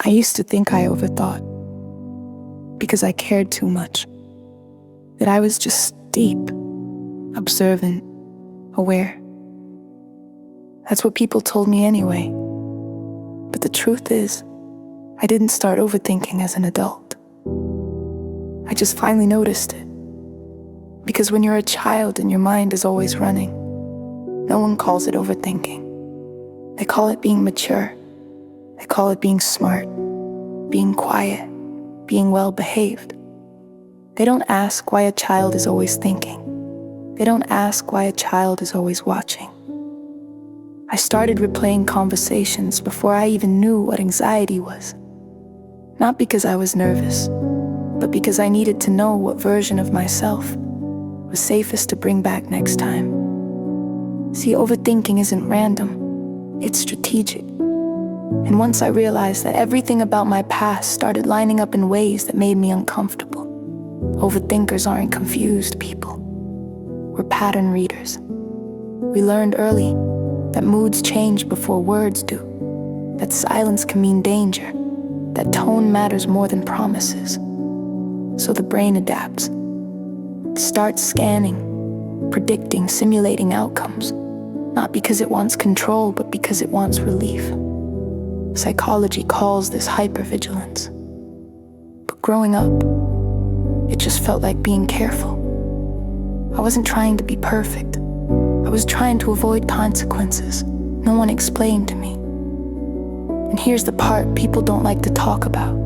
I used to think I overthought because I cared too much, that I was just deep, observant, aware. That's what people told me anyway. But the truth is, I didn't start overthinking as an adult. I just finally noticed it. Because when you're a child and your mind is always running, no one calls it overthinking. They call it being mature. They call it being smart, being quiet, being well-behaved. They don't ask why a child is always thinking. They don't ask why a child is always watching. I started replaying conversations before I even knew what anxiety was. Not because I was nervous, but because I needed to know what version of myself was safest to bring back next time. See, overthinking isn't random, it's strategic. And once I realized that everything about my past started lining up in ways that made me uncomfortable. Overthinkers aren't confused people. We're pattern readers. We learned early that moods change before words do, that silence can mean danger, that tone matters more than promises. So the brain adapts. It starts scanning, predicting, simulating outcomes, not because it wants control, but because it wants relief. Psychology calls this hypervigilance. But growing up, it just felt like being careful. I wasn't trying to be perfect. I was trying to avoid consequences no one explained to me. And here's the part people don't like to talk about.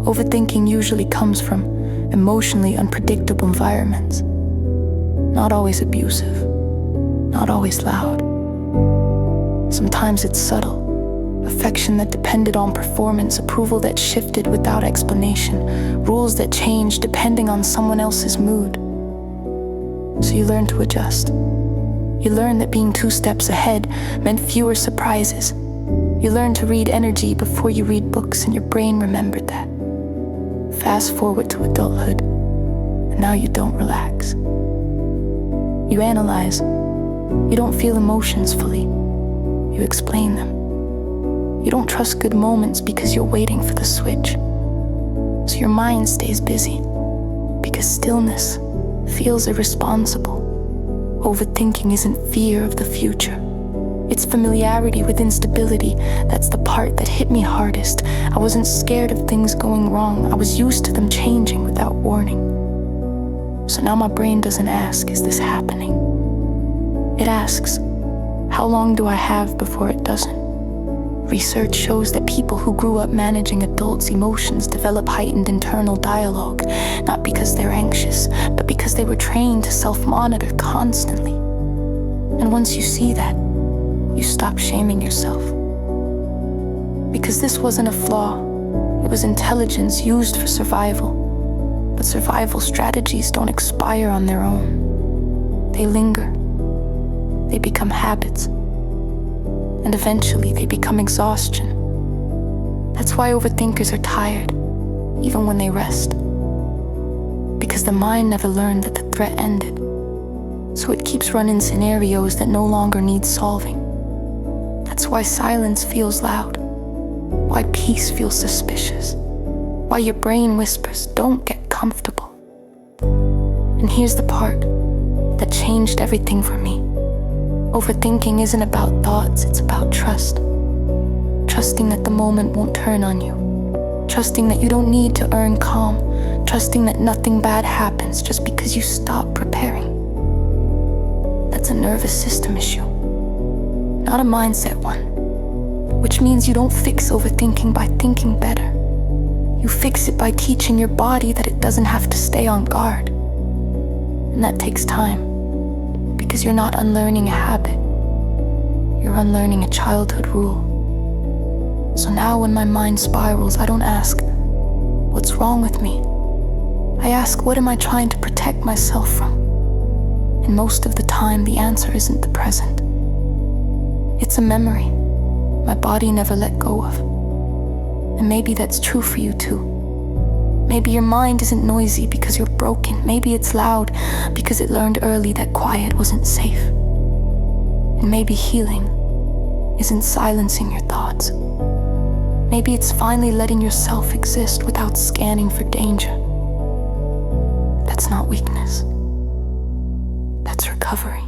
Overthinking usually comes from emotionally unpredictable environments. Not always abusive, not always loud. Sometimes it's subtle. Affection that depended on performance, approval that shifted without explanation, rules that changed depending on someone else's mood. So you learn to adjust. You learn that being 2 steps ahead meant fewer surprises. You learn to read energy before you read books, and your brain remembered that. Fast forward to adulthood, and now you don't relax. You analyze. You don't feel emotions fully. You explain them. You don't trust good moments because you're waiting for the switch. So your mind stays busy because stillness feels irresponsible. Overthinking isn't fear of the future. It's familiarity with instability. That's the part that hit me hardest. I wasn't scared of things going wrong. I was used to them changing without warning. So now my brain doesn't ask, is this happening? It asks, how long do I have before it doesn't? Research shows that people who grew up managing adults' emotions develop heightened internal dialogue, not because they're anxious, but because they were trained to self-monitor constantly. And once you see that, you stop shaming yourself. Because this wasn't a flaw, it was intelligence used for survival. But survival strategies don't expire on their own. They linger. They become habits. And eventually they become exhaustion. That's why overthinkers are tired, even when they rest. Because the mind never learned that the threat ended. So it keeps running scenarios that no longer need solving. That's why silence feels loud, why peace feels suspicious, why your brain whispers, don't get comfortable. And here's the part that changed everything for me. Overthinking isn't about thoughts, it's about trust. Trusting that the moment won't turn on you. Trusting that you don't need to earn calm. Trusting that nothing bad happens just because you stop preparing. That's a nervous system issue, not a mindset one. Which means you don't fix overthinking by thinking better. You fix it by teaching your body that it doesn't have to stay on guard. And that takes time. Because you're not unlearning a habit, you're unlearning a childhood rule. So now when my mind spirals, I don't ask, what's wrong with me? I ask, what am I trying to protect myself from? And most of the time, the answer isn't the present. It's a memory my body never let go of. And maybe that's true for you too. Maybe your mind isn't noisy because you're broken. Maybe it's loud because it learned early that quiet wasn't safe. And maybe healing isn't silencing your thoughts, Maybe it's finally letting yourself exist without scanning for danger. That's not weakness. That's recovery.